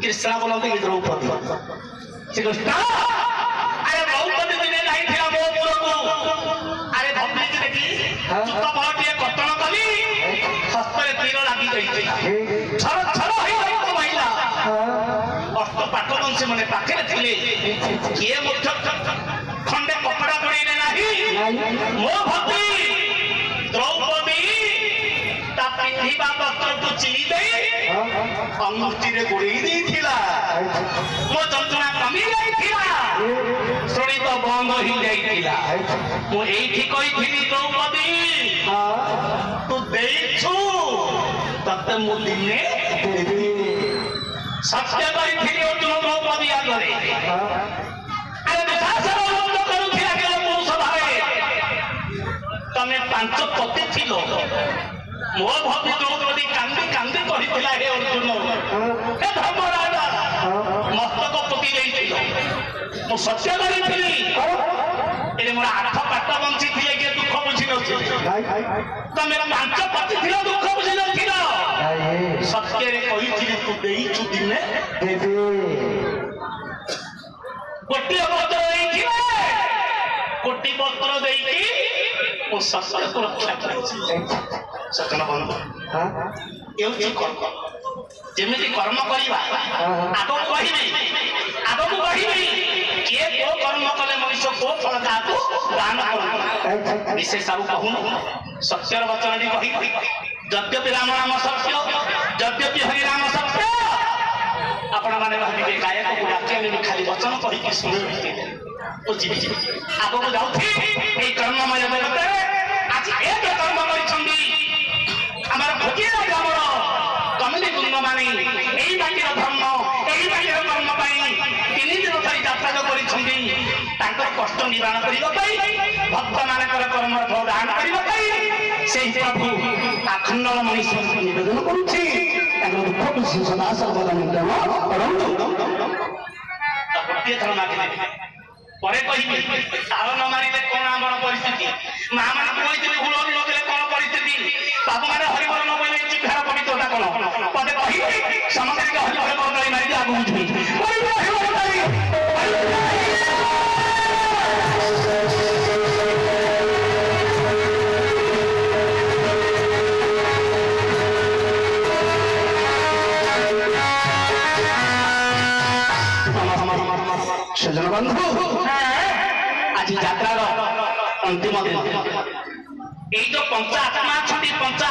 कृष्णा बोलते कि द्रौपदी से कृष्ण अरे द्रौपदी दिने नहीं थिला मो पुर को अरे भक्ति जी देखी चुप बहटिए कटण कली हस्तरे तीर लागी गई छर छर होई तो महिला अस्त पाठ वंश मने पाखे थिले किए मुठ खंडे कपड़ा पड़ीने नहीं मो भक्ति द्रौपदी ता पिंधिबा वस्त्र को चिरी दे अंगुष्ठी रे गोड़ी दी थिला मो जंत्रणा कमी जाई थिला सोनी तो बंद ही जाई थिला मो एठी कहि थिली द्रौपदी तू देखछु तते मो दिने सत्य कहि थिली अर्जुन द्रौपदी आगरे अरे विशासर लोक करूथिला के पुरुष भावे तमे पांच पति थिलो मो भक्ति द्रौपदी कांदी कांदी कहिथिला हे अर्जुन हे धर्मराजा मस्तक पति जाइथिलो मो सत्य करिथिली एरे मोर आठ पाट बंची थिले के दुख बुझि नथि तमे पांच पति थिलो दुख बुझि नथिलो सत्य रे कहिथिली तू देइछु दिने देबे कोटी पत्र देइथिले कोटी पत्र देइकी ओ सत्य को रक्षा करिछि सजन बंधु एउची कर्म जेमिति कर्म करिबा आगो कहिबे के को कर्म कले मनुष्य को फल दातु दान करू विशेष आउ कहू सत्यर वचन दी कहि यद्यपि राम नाम सत्य यद्यपि हरि नाम सत्य आपण माने भाबी गायक को डाके में खाली वचन कहि के सुनि ओ जीवी आगो को जाउथि ए कर्ममय जगत आज एक कर्म करिछंदी हमारा भोगिया ग्रामर कमिटी गुंग माने एई बाकीर धर्म एई बाकीर कर्म पाई 3 दिन धरि यात्रा जो करिछंदी तांकर कष्ट निवारण करिबा पाई भक्त मानकर कर्म फल दान करिबा पाई सेही प्रभु अखंडल मनुष्य निवेदन करूछि तांकर दुख को सदा सर्वदा निवारण करंतु गोटे थर मागिले परे कहिबे तार न मारिले कोन आमर परिस्थिति मा मान कहिथिले हुल न देले कोन परिस्थिति बाबू माने हरिबर न बोले जिघार पवित्रता कोन पदे कहिबे समस्त के हरिबर बदलाई मारि आगु बुझबी कहिबे हरिबर बदलाई सजन बंधु आज यात्रा अंतिम दिन जो पंच आत्मा छठी पंच